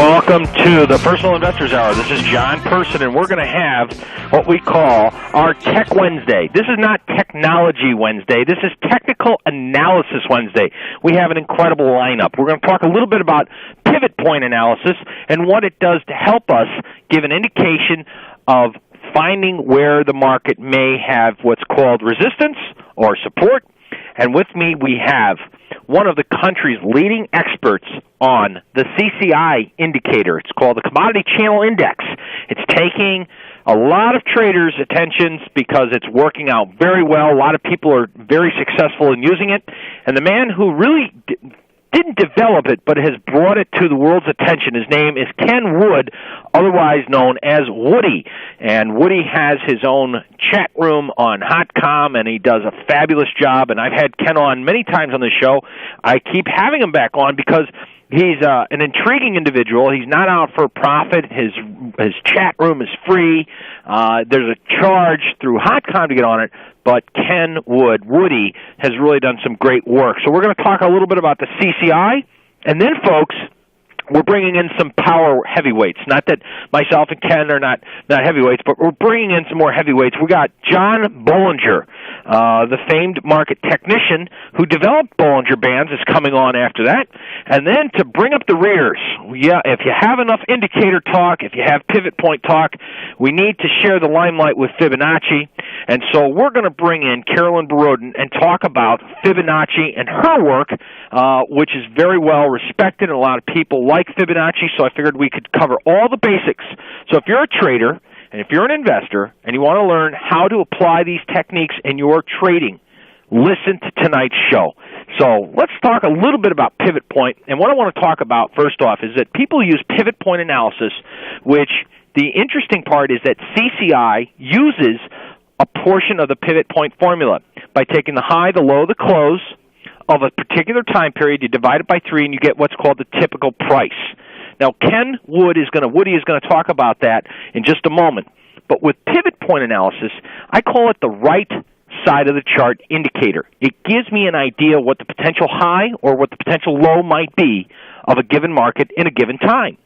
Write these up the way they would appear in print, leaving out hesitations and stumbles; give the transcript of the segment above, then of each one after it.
Welcome to the Personal Investors Hour. This is John Person, and we're going to have what we call our Tech Wednesday. This is not Technology Wednesday. This is Technical Analysis Wednesday. We have an incredible lineup. We're going to talk a little bit about pivot point analysis and what it does to help us give an indication of finding where the market may have what's called resistance or support. And with me, we have one of the country's leading experts on the CCI indicator. It's called the Commodity Channel Index. It's taking a lot of traders' attentions because it's working out very well. A lot of people are very successful in using it. And the man who really didn't develop it but has brought it to the world's attention, his name is Ken Wood, otherwise known as Woody. And Woody has his own chat room on HotCom, and he does a fabulous job. And I've had Ken on many times on the show. I keep having him back on because he's an intriguing individual. He's not out for profit. His chat room is free. There's a charge through HotCom to get on it. But Ken Woody, has really done some great work. So we're going to talk a little bit about the CCI, and then, folks, we're bringing in some power heavyweights. Not that myself and Ken are not heavyweights, but we're bringing in some more heavyweights. We got John Bollinger, the famed market technician who developed Bollinger Bands, is coming on after that. And then to bring up the rears, if you have enough indicator talk, if you have pivot point talk, we need to share the limelight with Fibonacci. And so we're going to bring in Carolyn barodin and talk about Fibonacci and her work, which is very well respected, and a lot of people like Fibonacci, so I figured we could cover all the basics. So if you're a trader and if you're an investor and you want to learn how to apply these techniques in your trading, listen to tonight's show. So let's talk a little bit about pivot point. And what I want to talk about first off is that people use pivot point analysis, which the interesting part is that CCI uses a portion of the pivot point formula by taking the high, the low, the close of a particular time period. You divide it by 3, and you get what's called the typical price. Now, Woody is going to talk about that in just a moment. But with pivot point analysis, I call it the right side of the chart indicator. It gives me an idea what the potential high or what the potential low might be of a given market in a given time.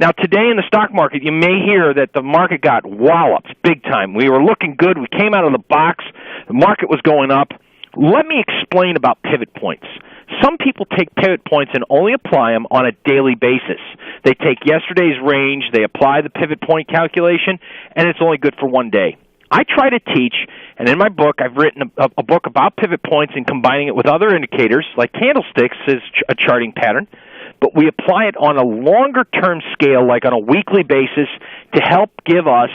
Now, today in the stock market, you may hear that the market got walloped big time. We were looking good. We came out of the box. The market was going up. Let me explain about pivot points. Some people take pivot points and only apply them on a daily basis. They take yesterday's range, they apply the pivot point calculation, and it's only good for one day. I try to teach, and in my book, I've written a book about pivot points and combining it with other indicators, like candlesticks is a charting pattern, but we apply it on a longer-term scale, like on a weekly basis, to help give us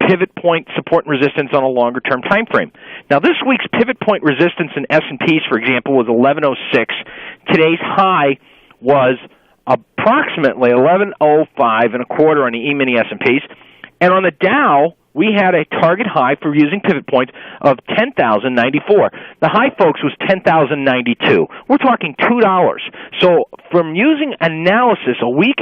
pivot point support and resistance on a longer-term time frame. Now, this week's pivot point resistance in S&Ps, for example, was 1106. Today's high was approximately 1105 and a quarter on the E-mini S&Ps. And on the Dow, we had a target high for using pivot points of 10,094. The high, folks, was 10,092. We're talking $2. So from using analysis a week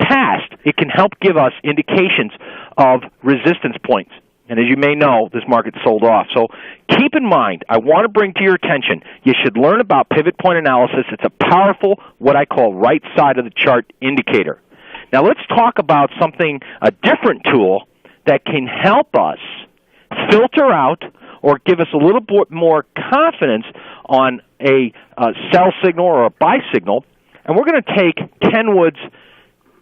past, it can help give us indications of resistance points. And as you may know, this market sold off. So keep in mind, I want to bring to your attention, you should learn about pivot point analysis. It's a powerful, what I call right side of the chart indicator. Now let's talk about a different tool that can help us filter out or give us a little bit more confidence on a sell signal or a buy signal. And we're going to take Ken Wood's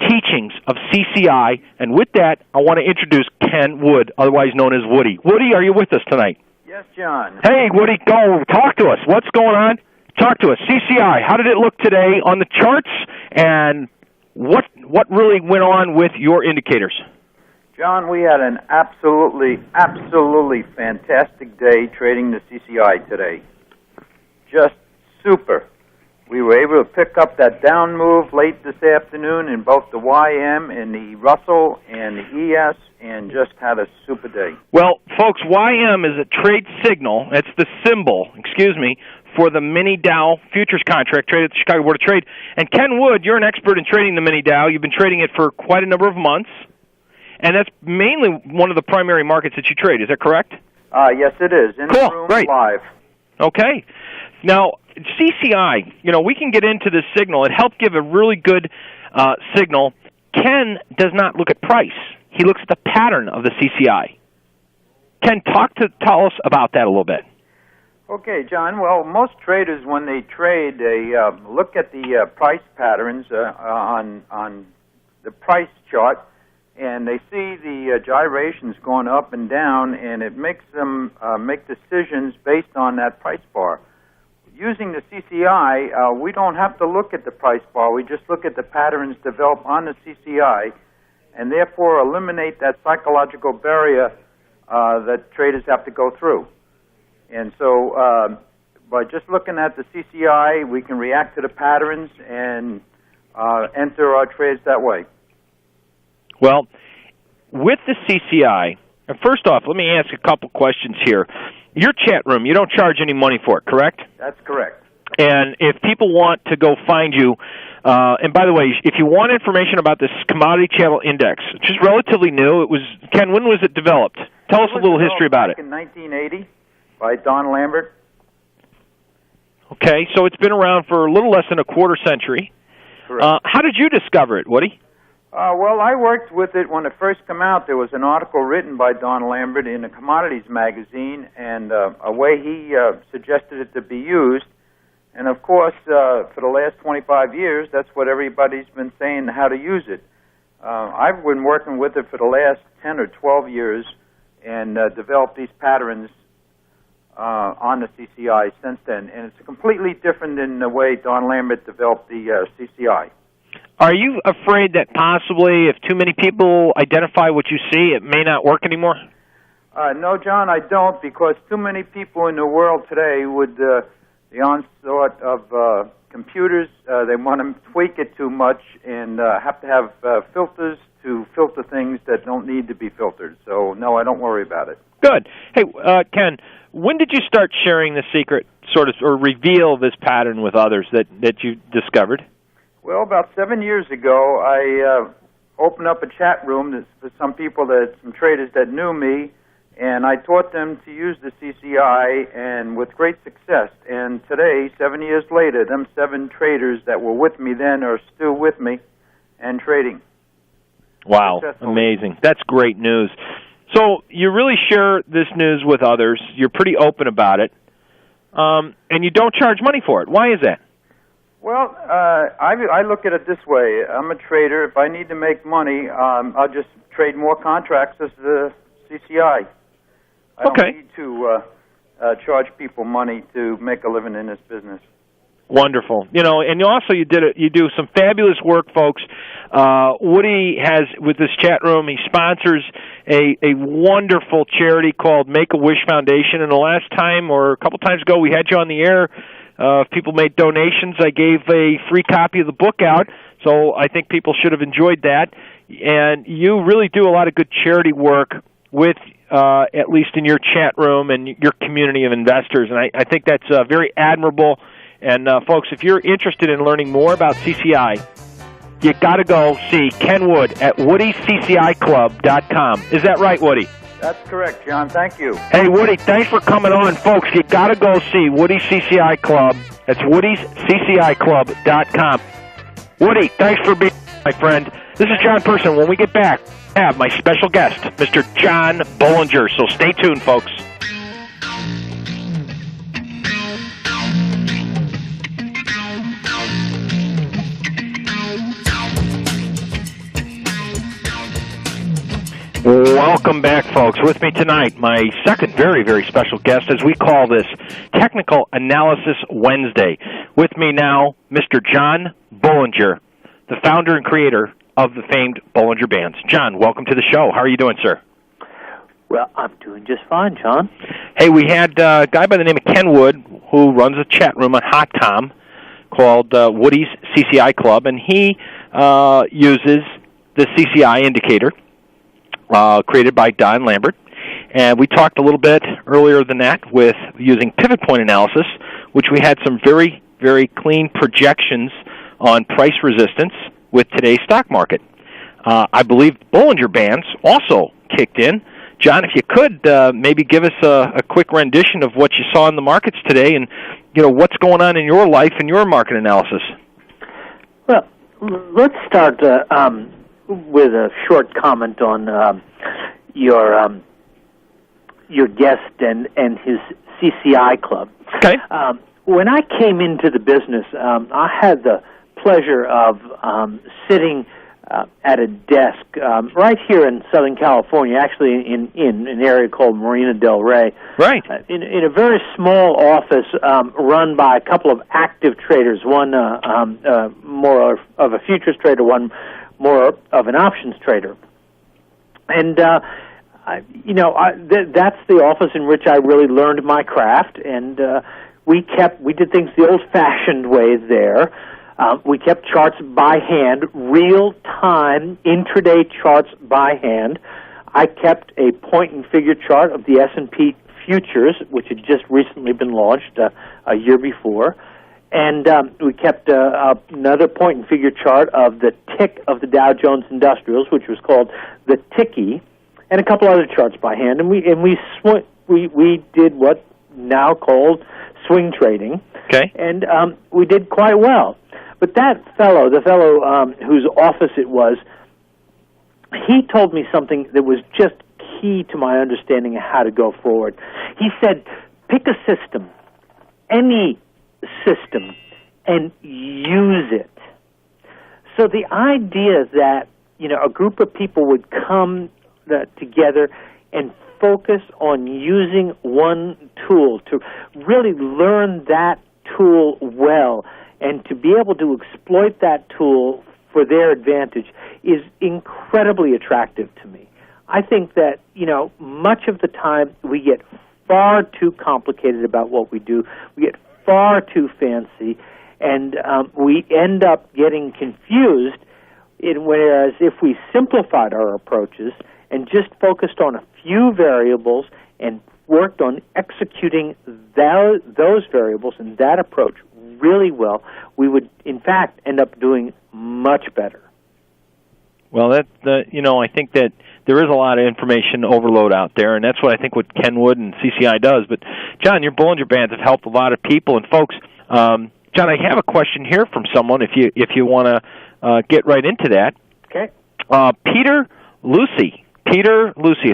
teachings of CCI, and with that, I want to introduce Ken Wood, otherwise known as Woody. Woody, are you with us tonight? Yes, John. Hey, Woody, go. Talk to us. What's going on? Talk to us. CCI, how did it look today on the charts, and what really went on with your indicators? John, we had an absolutely fantastic day trading the CCI today. Just super. We were able to pick up that down move late this afternoon in both the YM and the Russell and the ES, and just had a super day. Well, folks, YM is a trade signal. It's the symbol, for the mini Dow futures contract traded at the Chicago Board of Trade. And Ken Wood, you're an expert in trading the mini Dow. You've been trading it for quite a number of months, and that's mainly one of the primary markets that you trade. Is that correct? Yes, it is. In the room, great. Live. Okay. Now, CCI, we can get into this signal. It helped give a really good signal Ken does not look at price. He looks at the pattern of the CCI. Ken, tell us about that a little bit. Okay, John. Well, most traders, when they trade, they look at the price patterns on the price chart, and they see the gyrations going up and down, and it makes them make decisions based on that price bar. Using the CCI, we don't have to look at the price bar. We just look at the patterns developed on the CCI, and therefore eliminate that psychological barrier that traders have to go through. And so by just looking at the CCI, we can react to the patterns and enter our trades that way. Well, with the CCI, first off, let me ask a couple questions here. Your chat room, you don't charge any money for it, correct? That's correct. And if people want to go find you, and by the way, if you want information about this Commodity Channel Index, which is relatively new, Ken, when was it developed? Tell us a little history about it. In 1980 by Don Lambert. Okay, so it's been around for a little less than a quarter century. Correct. How did you discover it, Woody? Well, I worked with it when it first came out. There was an article written by Don Lambert in a commodities magazine, and a way he suggested it to be used. And, of course, for the last 25 years, that's what everybody's been saying, how to use it. I've been working with it for the last 10 or 12 years and developed these patterns on the CCI since then. And it's completely different than the way Don Lambert developed the CCI. Are you afraid that possibly if too many people identify what you see, it may not work anymore? No, John, I don't, because too many people in the world today with the onslaught of computers, they want to tweak it too much and have to have filters to filter things that don't need to be filtered. So, no, I don't worry about it. Good. Hey, Ken, when did you start sharing the secret, or reveal this pattern with others that you discovered? Well, about 7 years ago, I opened up a chat room for some traders that knew me, and I taught them to use the CCI, and with great success. And today, 7 years later, them 7 traders that were with me then are still with me and trading. Wow, amazing. That's great news. So you really share this news with others. You're pretty open about it, and you don't charge money for it. Why is that? Well, I look at it this way. I'm a trader. If I need to make money, I'll just trade more contracts as the CCI. I don't need to charge people money to make a living in this business. Wonderful. And you do some fabulous work, folks. Woody has, with this chat room, he sponsors a wonderful charity called Make-A-Wish Foundation. And the last time, or a couple times ago, we had you on the air. If people made donations, I gave a free copy of the book out, so I think people should have enjoyed that. And you really do a lot of good charity work with, at least in your chat room and your community of investors, and I think that's very admirable. And, folks, if you're interested in learning more about CCI, you got to go see Ken Wood at WoodyCCIClub.com. Is that right, Woody? That's correct, John. Thank you. Hey, Woody, thanks for coming on. Folks, you got to go see Woody's CCI Club. That's WoodyCCIClub.com. Woody, thanks for being my friend. This is John Person. When we get back, I have my special guest, Mr. John Bollinger. So stay tuned, folks. Welcome back, folks. With me tonight, my second very, very special guest, as we call this Technical Analysis Wednesday. With me now, Mr. John Bollinger, the founder and creator of the famed Bollinger Bands. John, welcome to the show. How are you doing, sir? Well, I'm doing just fine, John. Hey, we had a guy by the name of Ken Wood who runs a chat room on Hot Tom called Woody's CCI Club, and he uses the CCI indicator created by Don Lambert. And we talked a little bit earlier than that with using pivot point analysis, which we had some very, very clean projections on price resistance with today's stock market. I believe Bollinger Bands also kicked in. John, if you could maybe give us a quick rendition of what you saw in the markets today and what's going on in your life and your market analysis. Well, let's start with a short comment on your guest and his CCI club. Okay. When I came into the business, I had the pleasure of sitting at a desk right here in Southern California, actually in an area called Marina del Rey. Right. In a very small office run by a couple of active traders, one more of a futures trader, one more of an options trader. And, that's the office in which I really learned my craft, and we did things the old-fashioned way there. We kept charts by hand, real-time intraday charts by hand. I kept a point-and-figure chart of the S&P futures, which had just recently been launched a year before. And we kept another point-and-figure chart of the tick of the Dow Jones Industrials, which was called the Ticky, and a couple other charts by hand. And we did what now called swing trading. Okay. And we did quite well. But that fellow, the fellow whose office it was, he told me something that was just key to my understanding of how to go forward. He said, pick a system, any system, and use it. So the idea that, a group of people would come together and focus on using one tool to really learn that tool well and to be able to exploit that tool for their advantage is incredibly attractive to me. I think that, much of the time we get far too complicated about what we do. We get far too fancy, and we end up getting confused, whereas if we simplified our approaches and just focused on a few variables and worked on executing those variables and that approach really well, we would, in fact, end up doing much better. Well, I think that there is a lot of information overload out there, and that's what I think what Kenwood and CCI does. But, John, your Bollinger Bands have helped a lot of people. And, folks, John, I have a question here from someone if you want to get right into that. Okay. Peter Lucy,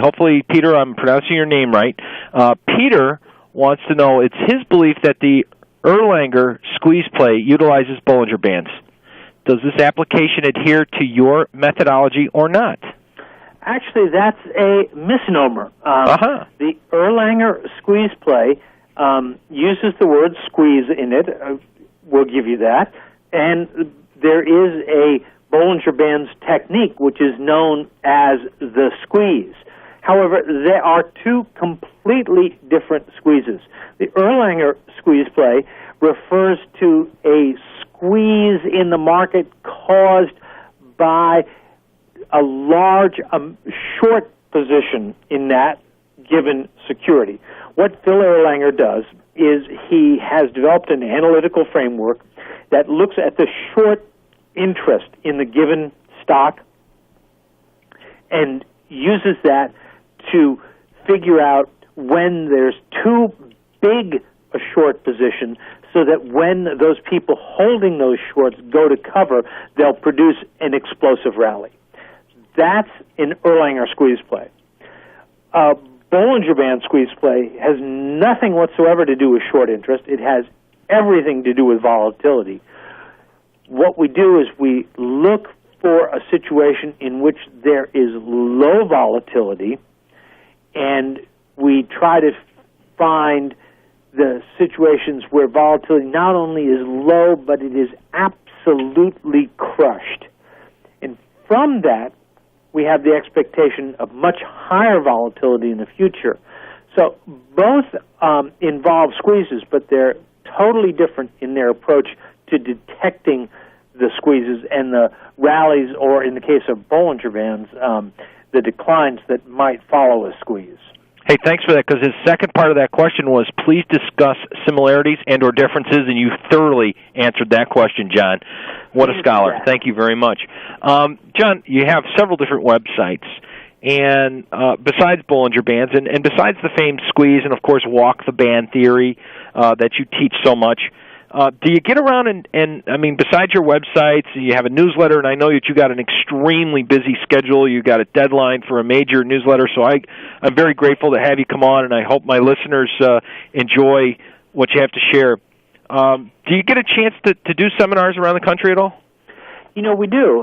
hopefully, Peter, I'm pronouncing your name right. Peter wants to know, it's his belief that the Erlanger squeeze play utilizes Bollinger Bands. Does this application adhere to your methodology or not? Actually, that's a misnomer. The Erlanger squeeze play uses the word squeeze in it. We'll give you that. And there is a Bollinger Bands technique, which is known as the squeeze. However, there are two completely different squeezes. The Erlanger squeeze play refers to a squeeze in the market caused by a large short position in that given security. What Phil Erlanger does is he has developed an analytical framework that looks at the short interest in the given stock and uses that to figure out when there's too big a short position so that when those people holding those shorts go to cover, they'll produce an explosive rally. That's an Erlanger squeeze play. Bollinger Band squeeze play has nothing whatsoever to do with short interest. It has everything to do with volatility. What we do is we look for a situation in which there is low volatility, and we try to find the situations where volatility not only is low, but it is absolutely crushed. And from that, we have the expectation of much higher volatility in the future. So both involve squeezes, but they're totally different in their approach to detecting the squeezes and the rallies, or in the case of Bollinger Bands, the declines that might follow a squeeze. Hey, thanks for that, because his second part of that question was, please discuss similarities and or differences, and you thoroughly answered that question, John. What a scholar. Thank you very much. John, you have several different websites, and besides Bollinger Bands, and besides the famed squeeze and, of course, walk the band theory that you teach so much, Do you get around and I mean, besides your websites, you have a newsletter, and I know that you got an extremely busy schedule. You got a deadline for a major newsletter, so I'm very grateful to have you come on, and I hope my listeners enjoy what you have to share. Do you get a chance to do seminars around the country at all? You know, we do.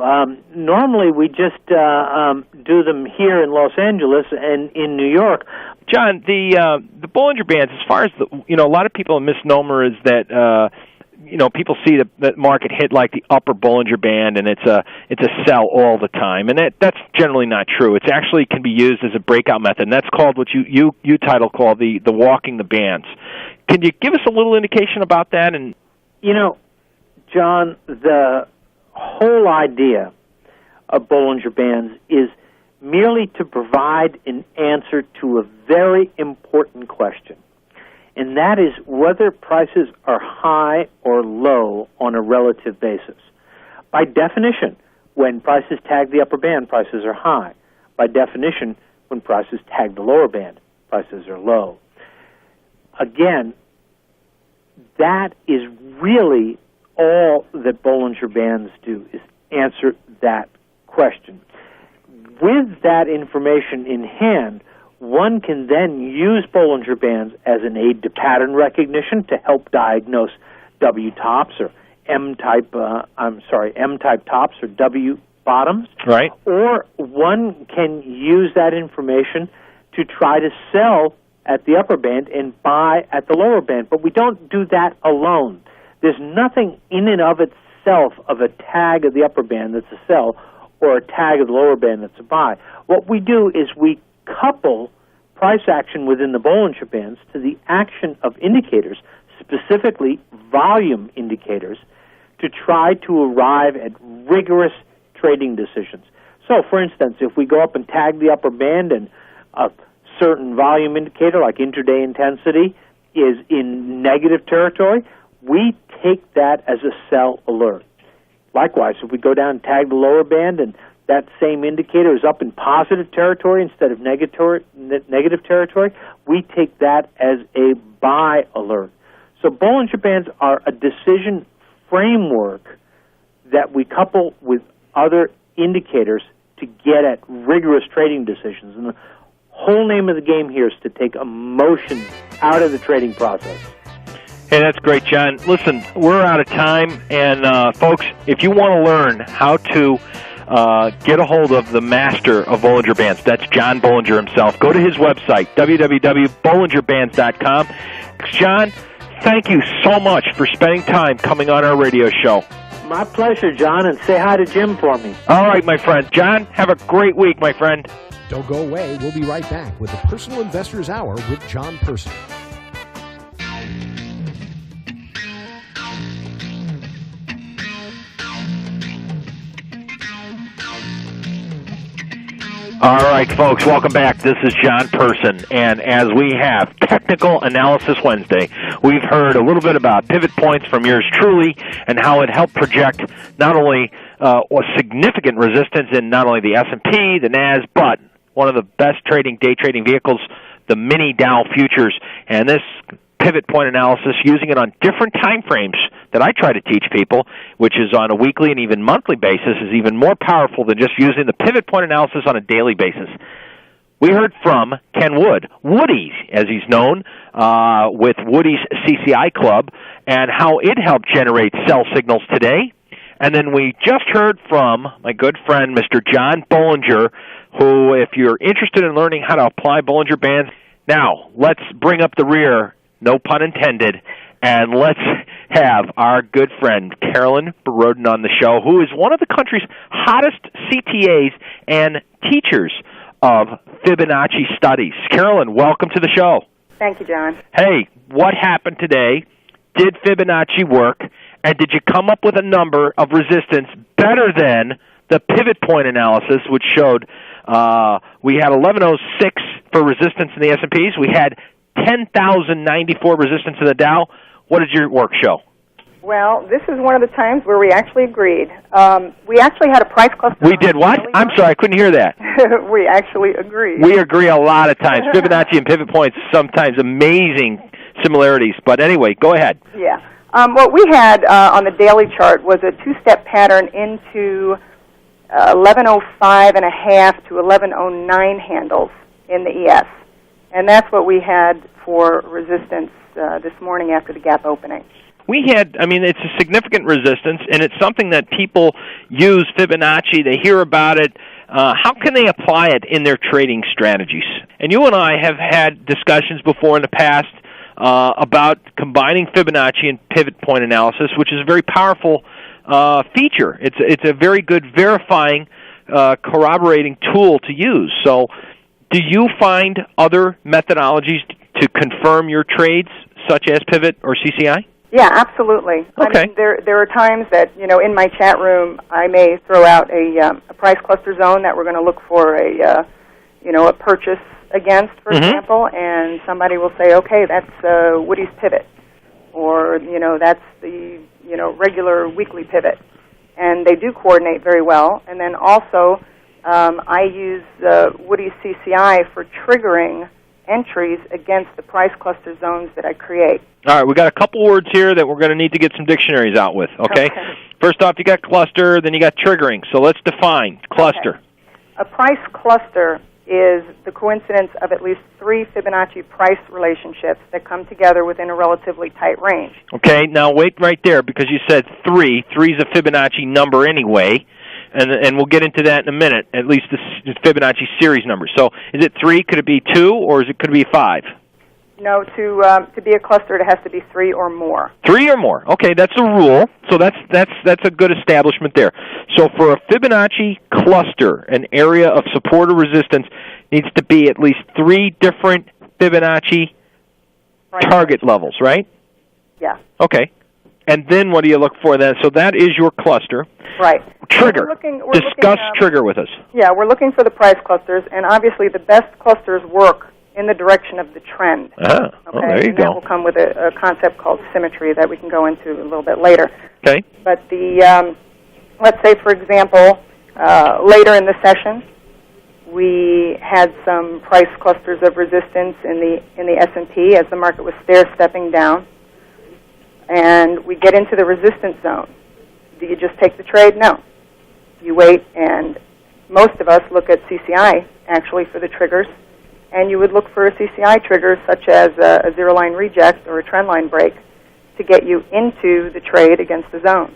Normally, we just do them here in Los Angeles and in New York. John, the Bollinger Bands, as far as a lot of people, a misnomer is that people see the market hit like the upper Bollinger Band, and it's a sell all the time, and that's generally not true. It actually can be used as a breakout method, and that's called what you call the walking the bands. Can you give us a little indication about that? And John, the whole idea of Bollinger Bands is merely to provide an answer to a very important question, and that is whether prices are high or low on a relative basis. By definition, when prices tag the upper band, prices are high. By definition, when prices tag the lower band, prices are low. Again, that is really all that Bollinger Bands do, is answer that question. With that information in hand, one can then use Bollinger Bands as an aid to pattern recognition to help diagnose W tops or M-type tops or W bottoms. Right. Or one can use that information to try to sell at the upper band and buy at the lower band. But we don't do that alone. There's nothing in and of itself of a tag of the upper band that's a sell or a tag of the lower band that's a buy. What we do is we couple price action within the Bollinger Bands to the action of indicators, specifically volume indicators, to try to arrive at rigorous trading decisions. So, for instance, if we go up and tag the upper band and a certain volume indicator, like intraday intensity, is in negative territory, we take that as a sell alert. Likewise, if we go down and tag the lower band and that same indicator is up in positive territory instead of negative territory, we take that as a buy alert. So Bollinger Bands are a decision framework that we couple with other indicators to get at rigorous trading decisions. And the whole name of the game here is to take emotion out of the trading process. Hey, that's great, John. Listen, we're out of time, and folks, if you want to learn how to get a hold of the master of Bollinger Bands, that's John Bollinger himself, go to his website, www.bollingerbands.com. John, thank you so much for spending time coming on our radio show. My pleasure, John, and say hi to Jim for me. All right, my friend. John, have a great week, my friend. Don't go away. We'll be right back with the Personal Investors Hour with John Person. All right, folks, welcome back. This is John Person, and as we have Technical Analysis Wednesday, we've heard a little bit about pivot points from yours truly and how it helped project not only a significant resistance in not only the S&P, the NAS, but one of the best day trading vehicles, the mini Dow futures, and this pivot point analysis, using it on different time frames that I try to teach people, which is on a weekly and even monthly basis, is even more powerful than just using the pivot point analysis on a daily basis. We heard from Ken Wood, Woody, as he's known, with Woody's CCI Club, and how it helped generate sell signals today. And then we just heard from my good friend, Mr. John Bollinger, who, if you're interested in learning how to apply Bollinger Bands, now let's bring up the rear, no pun intended, and let's have our good friend Carolyn Barodin on the show, who is one of the country's hottest CTAs and teachers of Fibonacci studies. Carolyn, welcome to the show. Thank you, John. Hey, what happened today? Did Fibonacci work? And did you come up with a number of resistance better than the pivot point analysis, which showed we had 1106 for resistance in the S&Ps. We had 10,094 resistance in the Dow. What did your work show? Well, this is one of the times where we actually agreed. We actually had a price cluster. We did what? I'm sorry, I couldn't hear that. We actually agreed. We agree a lot of times. Fibonacci and pivot points, sometimes amazing similarities. But anyway, go ahead. Yeah. What we had on the daily chart was a two-step pattern into 1105 and a half to 1109 handles in the ES. And that's what we had for resistance this morning after the gap opening. We had, it's a significant resistance, and it's something that people use, Fibonacci. They hear about it. How can they apply it in their trading strategies? And you and I have had discussions before in the past about combining Fibonacci and pivot point analysis, which is a very powerful feature. It's a very good verifying, corroborating tool to use. So do you find other methodologies to confirm your trades, such as pivot or CCI? Yeah, absolutely. Okay. There are times that, in my chat room, I may throw out a price cluster zone that we're going to look for a purchase against, for example, and somebody will say, okay, that's Woody's pivot, or, that's the, regular weekly pivot. And they do coordinate very well. And then also, I use Woody's CCI for triggering entries against the price cluster zones that I create. All right, we got a couple words here that we're going to need to get some dictionaries out with, okay? First off, you got cluster, then you got triggering. So let's define cluster. Okay. A price cluster is the coincidence of at least 3 Fibonacci price relationships that come together within a relatively tight range. Okay, now wait right there, because you said 3. 3 is a Fibonacci number anyway, and we'll get into that in a minute, at least the Fibonacci series number. So is it 3? Could it be 2, or could it be 5? No, to be a cluster, it has to be 3 or more. 3 or more. Okay, that's a rule. So that's a good establishment there. So for a Fibonacci cluster, an area of support or resistance needs to be at least 3 different Fibonacci target levels, right? Yeah. Okay. And then what do you look for then? So that is your cluster. Right. Trigger. Discuss trigger with us. Yeah, we're looking for the price clusters, and obviously the best clusters work in the direction of the trend. Okay, there you and go. That will come with a concept called symmetry that we can go into a little bit later. Okay. But let's say, for example, later in the session, we had some price clusters of resistance in the S&P as the market was stair-stepping down, and we get into the resistance zone. Do you just take the trade? No. You wait, and most of us look at CCI, actually, for the triggers, and you would look for a CCI trigger such as a zero-line reject or a trend line break to get you into the trade against the zone.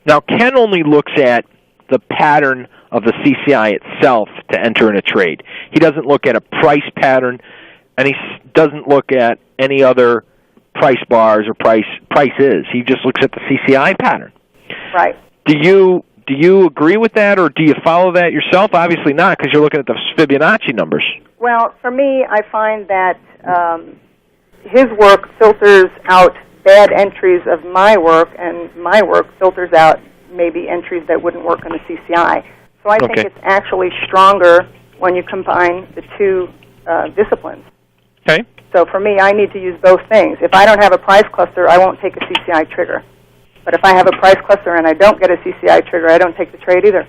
Now, Ken only looks at the pattern of the CCI itself to enter in a trade. He doesn't look at a price pattern, and he doesn't look at any other price bars or prices. He just looks at the CCI pattern. Right. Do you agree with that, or do you follow that yourself? Obviously not, because you're looking at the Fibonacci numbers. Well, for me, I find that his work filters out bad entries of my work, and my work filters out maybe entries that wouldn't work on the CCI. So I think it's actually stronger when you combine the two disciplines. Okay. So for me, I need to use both things. If I don't have a price cluster, I won't take a CCI trigger. But if I have a price cluster and I don't get a CCI trigger, I don't take the trade either.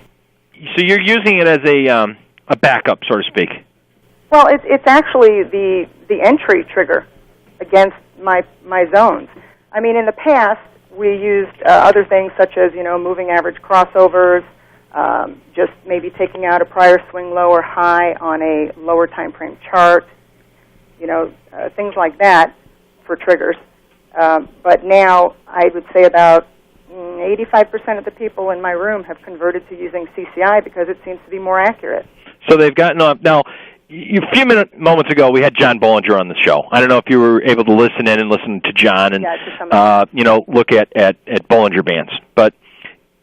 So you're using it as a backup, so to speak. Well, it's actually the entry trigger against my zones. I mean, in the past, we used other things such as, moving average crossovers, just maybe taking out a prior swing low or high on a lower time frame chart, things like that for triggers. But now I would say about 85% of the people in my room have converted to using CCI because it seems to be more accurate. So they've gotten up. Now, a few moments ago, we had John Bollinger on the show. I don't know if you were able to listen in and listen to John and look at Bollinger Bands. But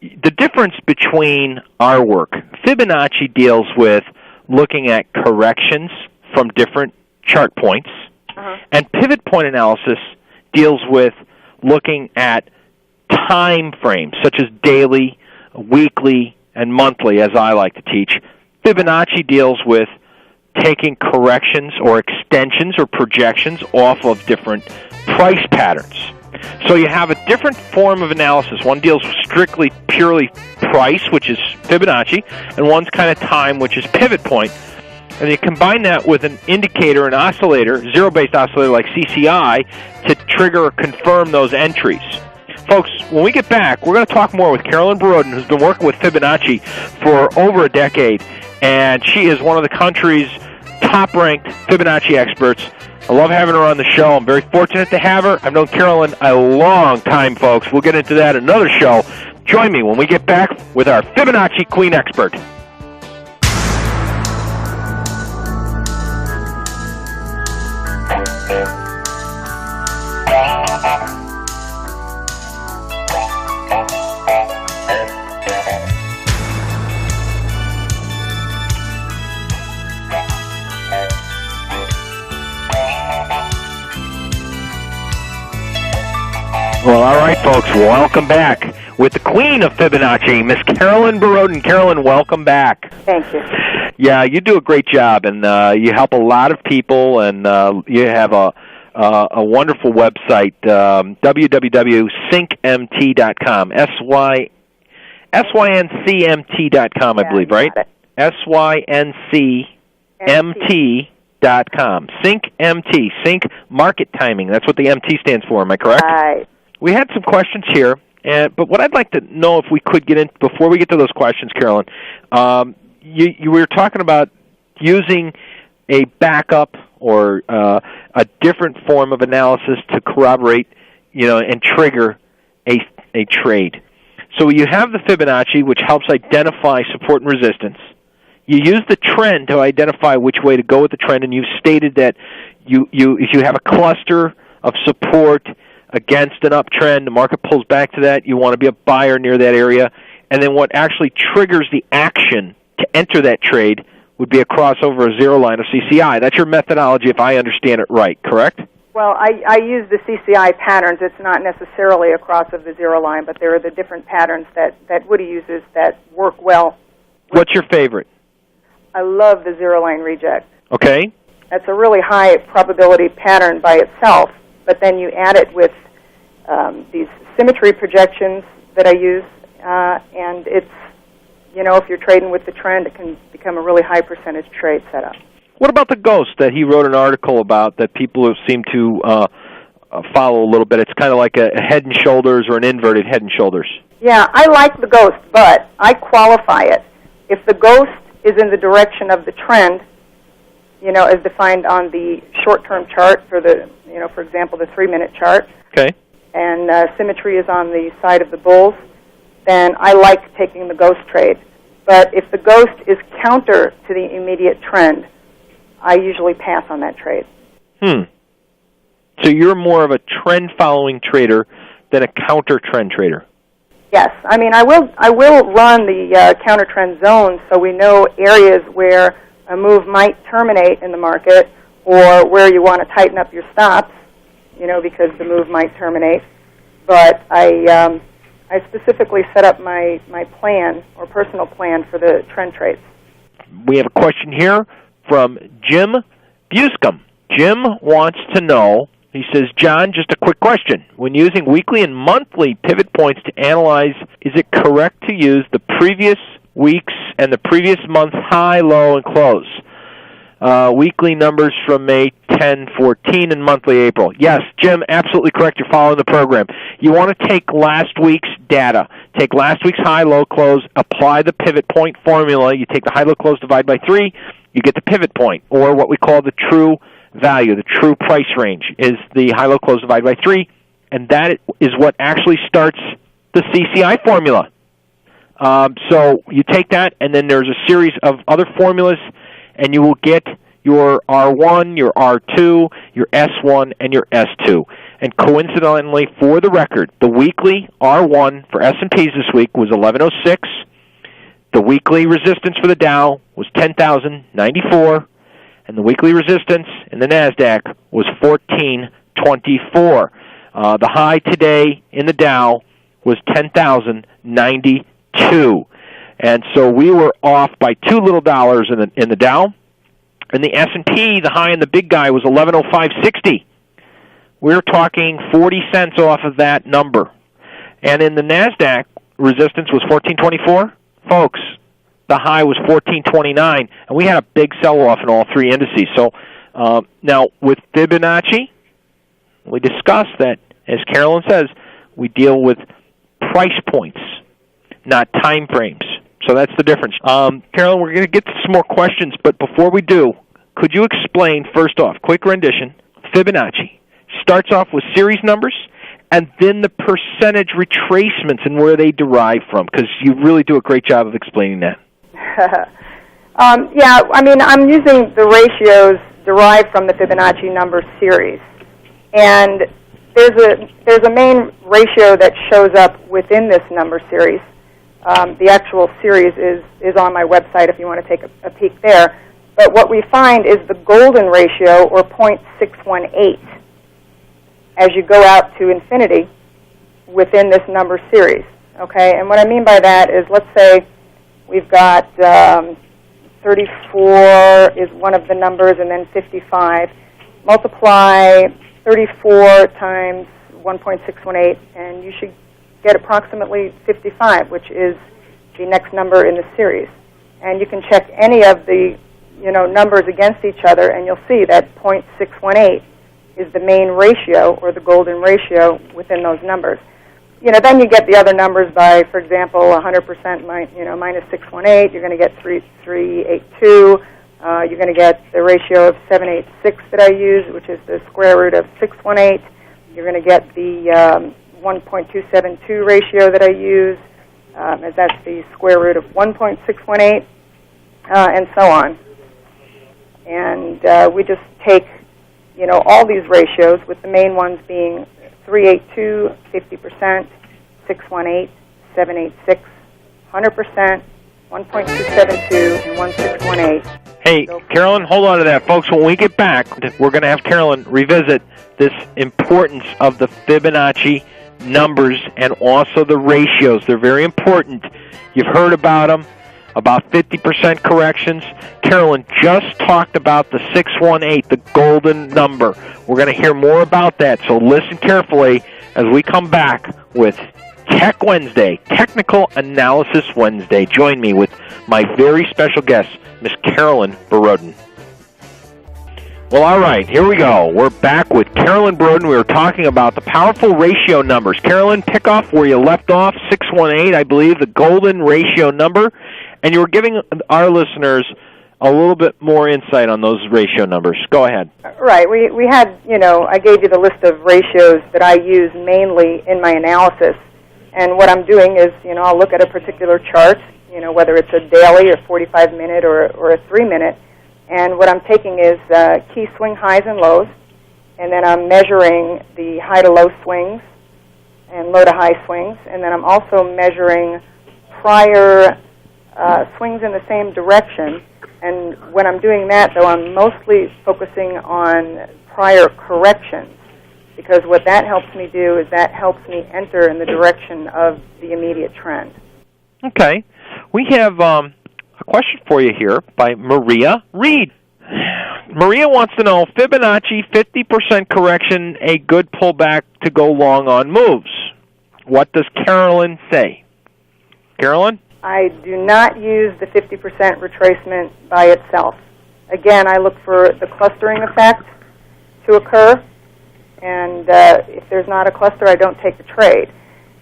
the difference between our work, Fibonacci deals with looking at corrections from different chart points, and pivot point analysis deals with looking at time frames, such as daily, weekly, and monthly, as I like to teach. Fibonacci deals with taking corrections or extensions or projections off of different price patterns. So you have a different form of analysis. One deals strictly, purely price, which is Fibonacci, and one's kind of time, which is pivot point. and you combine that with an indicator, an oscillator, zero-based oscillator like CCI, to trigger or confirm those entries. Folks, when we get back, we're going to talk more with Carolyn Barodin, who's been working with Fibonacci for over a decade, and she is one of the country's top-ranked Fibonacci experts. I love having her on the show. I'm very fortunate to have her. I've known Carolyn a long time, folks. We'll get into that in another show. Join me when we get back with our Fibonacci Queen expert. Well, all right, folks, welcome back with the queen of Fibonacci, Miss Carolyn Barodin. Carolyn, welcome back. Thank you. Yeah, you do a great job, and you help a lot of people, and you have a wonderful website, www.syncmt.com, syncmt.com, I believe, right? syncmt.com. SyncMT, Sync Market Timing. That's what the MT stands for, am I correct? Right. We had some questions here, but what I'd like to know, if we could get in, before we get to those questions, Carolyn, you were talking about using a backup or a different form of analysis to corroborate, and trigger a trade. So you have the Fibonacci, which helps identify support and resistance. You use the trend to identify which way to go with the trend, and you've stated that if you have a cluster of support against an uptrend, the market pulls back to that, you want to be a buyer near that area, and then what actually triggers the action to enter that trade would be a crossover, a zero line, of CCI. That's your methodology, if I understand it right, correct? Well, I use the CCI patterns. It's not necessarily a cross of the zero line, but there are the different patterns that Woody uses that work well. What's your favorite? I love the zero line reject. Okay. That's a really high probability pattern by itself, but then you add it with these symmetry projections that I use, and it's, if you're trading with the trend, it can become a really high percentage trade setup. What about the ghost that he wrote an article about that people seem to follow a little bit? It's kind of like a head and shoulders or an inverted head and shoulders. Yeah, I like the ghost, but I qualify it. If the ghost is in the direction of the trend, as defined on the short-term chart for the, for example, the 3-minute chart. Okay. And symmetry is on the side of the bulls, then I like taking the ghost trade. But if the ghost is counter to the immediate trend, I usually pass on that trade. So you're more of a trend-following trader than a counter-trend trader? Yes. I mean, I will run the counter-trend zones so we know areas where a move might terminate in the market or where you want to tighten up your stops, because the move might terminate. But I specifically set up my plan or personal plan for the trend trades. We have a question here from Jim Buscom. Jim wants to know, he says, John, just a quick question. When using weekly and monthly pivot points to analyze, is it correct to use the previous weeks and the previous month's high, low, and close? Weekly numbers from May 10, 14, and monthly April. Yes, Jim, absolutely correct. You're following the program. You want to take last week's data. Take last week's high, low, close, apply the pivot point formula. You take the high, low, close, divide by 3, you get the pivot point, or what we call the true value, the true price range, is the high, low, close, divide by 3, and that is what actually starts the CCI formula. So you take that, and then there's a series of other formulas, and you will get your R1, your R2, your S1, and your S2. And coincidentally, for the record, the weekly R1 for S&Ps this week was 1106. The weekly resistance for the Dow was 10,094. And the weekly resistance in the NASDAQ was 1424. The high today in the Dow was 10,092. And so we were off by $2 little in the Dow. And the S&P, the high in the big guy, was 1105.60. We're talking 40 cents off of that number. And in the NASDAQ, resistance was 1424. Folks, the high was 1429, and we had a big sell-off in all three indices. So now with Fibonacci, we discussed that, as Carolyn says, we deal with price points, not time frames. So that's the difference. Carolyn, we're going to get to some more questions, but before we do, could you explain, first off, quick rendition, Fibonacci starts off with series numbers, and then the percentage retracements and where they derive from, because you really do a great job of explaining that. Yeah, I mean, I'm using the ratios derived from the Fibonacci number series. And there's a main ratio that shows up within this number series. The actual series is on my website if you want to take a peek there. But what we find is the golden ratio, or 0.618, as you go out to infinity within this number series. Okay, and what I mean by that is, let's say we've got 34 is one of the numbers, and then 55. Multiply 34 times 1.618, and you should get approximately 55, which is the next number in the series. And you can check any of the numbers against each other, and you'll see that 0.618 is the main ratio, or the golden ratio, within those numbers. Then you get the other numbers by, for example, 100% minus 618. You're going to get 382. You're going to get the ratio of 786 that I use, which is the square root of 618. You're going to get the 1.272 ratio that I use, as that's the square root of 1.618, and so on. And we just take, all these ratios, with the main ones being 382, 50%, 618, 786, 100%, 1.272, and 1618. Hey, Carolyn, hold on to that. Folks, when we get back, we're going to have Carolyn revisit this importance of the Fibonacci numbers and also the ratios. They're very important. You've heard about them, about 50% corrections. Carolyn just talked about the 618, the golden number. We're going to hear more about that, so listen carefully as we come back with Tech Wednesday, Technical Analysis Wednesday. Join me with my very special guest, Miss Carolyn Barodin. Well, all right, here we go. We're back with Carolyn Barodin. We were talking about the powerful ratio numbers. Carolyn, pick off where you left off, 618, I believe, the golden ratio number, and you were giving our listeners a little bit more insight on those ratio numbers. Go ahead. Right. We had, I gave you the list of ratios that I use mainly in my analysis. And what I'm doing is, I'll look at a particular chart, whether it's a daily or 45-minute or a 3-minute, and what I'm taking is key swing highs and lows, and then I'm measuring the high to low swings and low to high swings, and then I'm also measuring prior swings in the same direction. And when I'm doing that, though, I'm mostly focusing on prior corrections, because what that helps me do is that helps me enter in the direction of the immediate trend. Okay. We have a question for you here by Maria Reed. Maria wants to know, Fibonacci 50% correction, a good pullback to go long on moves. What does Carolyn say? Carolyn? I do not use the 50% retracement by itself. Again, I look for the clustering effect to occur, and if there's not a cluster, I don't take the trade.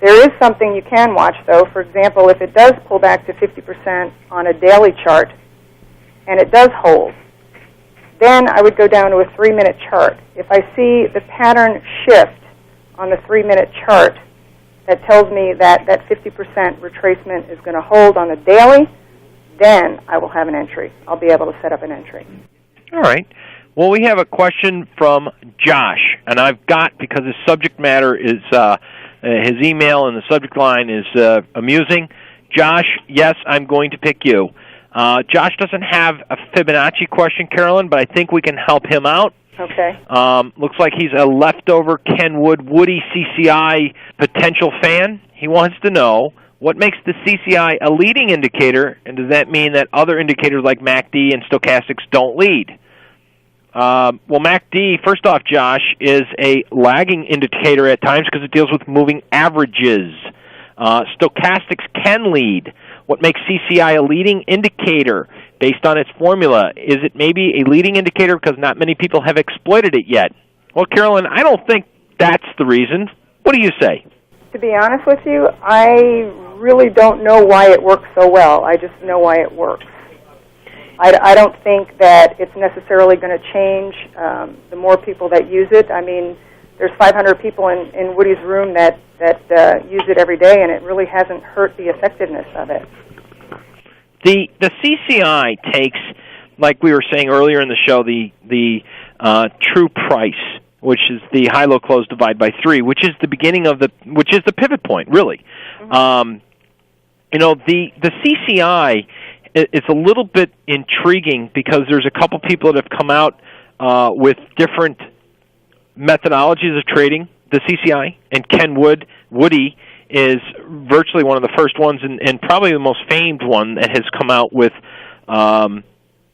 There is something you can watch, though. For example, if it does pull back to 50% on a daily chart, and it does hold, then I would go down to a 3-minute chart. If I see the pattern shift on the 3-minute chart, that tells me that that 50% retracement is going to hold on the daily, then I will have an entry. I'll be able to set up an entry. All right. Well, we have a question from Josh, and I've got, because his subject matter is, his email and the subject line is amusing. Josh, yes, I'm going to pick you. Josh doesn't have a Fibonacci question, Carolyn, but I think we can help him out. Okay. Looks like he's a leftover Kenwood Woody CCI potential fan. He wants to know, what makes the CCI a leading indicator, and does that mean that other indicators like MACD and stochastics don't lead? Well, MACD, first off, Josh, is a lagging indicator at times because it deals with moving averages. Stochastics can lead. What makes CCI a leading indicator based on its formula? Is it maybe a leading indicator because not many people have exploited it yet? Well, Carolyn, I don't think that's the reason. What do you say? To be honest with you, I really don't know why it works so well. I just know why it works. I don't think that it's necessarily going to change the more people that use it. I mean, there's 500 people in Woody's room that use it every day, and it really hasn't hurt the effectiveness of it. The CCI takes, like we were saying earlier in the show, the true price, which is the high-low close divide by 3, which is the beginning of which is the pivot point, really. Mm-hmm. The CCI is a little bit intriguing because there's a couple people that have come out with different methodologies of trading the CCI, and Ken Woody is virtually one of the first ones and probably the most famed one that has come out with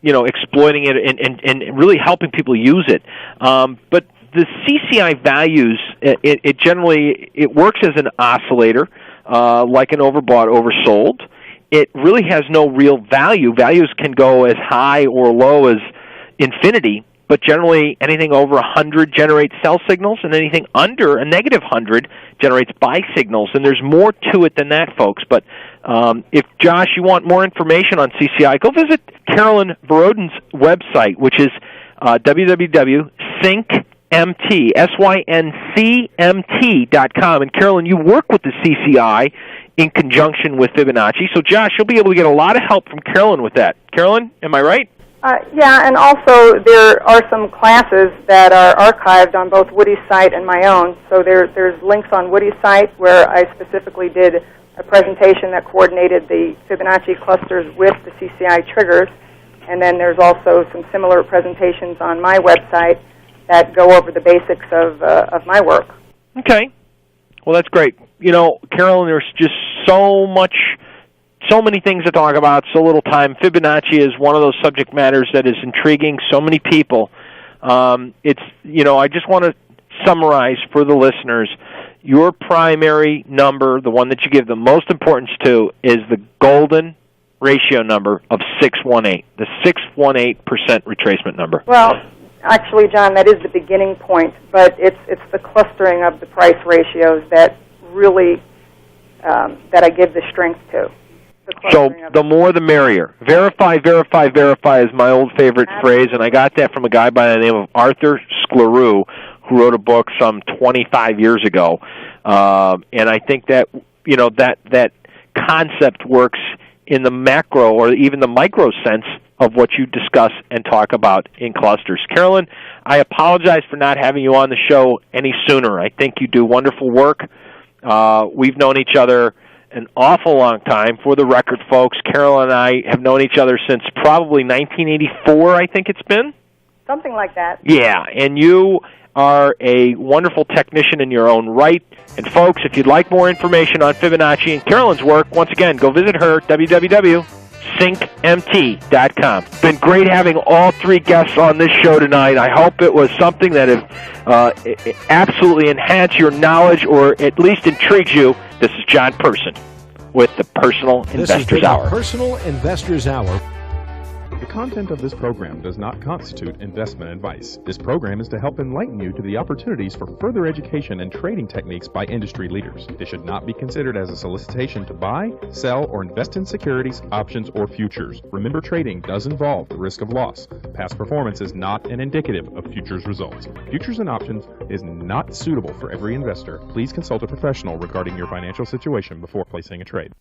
exploiting it and really helping people use it. But the CCI values, it generally works as an oscillator, like an overbought, oversold. It really has no real value. Values can go as high or low as infinity, but generally anything over 100 generates sell signals, and anything under a negative 100 generates buy signals. And there's more to it than that, folks. But if, Josh, you want more information on CCI, go visit Carolyn Barodin's website, which is syncmt.com. And Carolyn, you work with the CCI in conjunction with Fibonacci. So, Josh, you'll be able to get a lot of help from Carolyn with that. Carolyn, am I right? Yeah, and also there are some classes that are archived on both Woody's site and my own. So there's links on Woody's site where I specifically did a presentation that coordinated the Fibonacci clusters with the CCI triggers. And then there's also some similar presentations on my website that go over the basics of my work. Okay. Well, that's great. Carolyn, there's just so many things to talk about, so little time. Fibonacci is one of those subject matters that is intriguing so many people. I just want to summarize for the listeners. Your primary number, the one that you give the most importance to, is the golden ratio number of 618, the 618% retracement number. Well, actually, John, that is the beginning point, but it's the clustering of the price ratios that really that I give the strength to. So the more the merrier. Verify, verify, verify is my old favorite phrase, and I got that from a guy by the name of Arthur Scleroux, who wrote a book some 25 years ago. And I think that that concept works in the macro or even the micro sense of what you discuss and talk about in clusters. Carolyn, I apologize for not having you on the show any sooner. I think you do wonderful work. We've known each other an awful long time. For the record, folks, Carolyn and I have known each other since probably 1984, I think it's been. Something like that. Yeah, and you are a wonderful technician in your own right. And folks, if you'd like more information on Fibonacci and Carolyn's work, once again, go visit her, www.syncmt.com. It's been great having all three guests on this show tonight. I hope it was something that absolutely enhanced your knowledge or at least intrigues you. This is John Person with the Personal Investors Hour. The Personal Investors Hour. The content of this program does not constitute investment advice. This program is to help enlighten you to the opportunities for further education and trading techniques by industry leaders. It should not be considered as a solicitation to buy, sell, or invest in securities, options, or futures. Remember, trading does involve the risk of loss. Past performance is not an indicative of futures results. Futures and options is not suitable for every investor. Please consult a professional regarding your financial situation before placing a trade.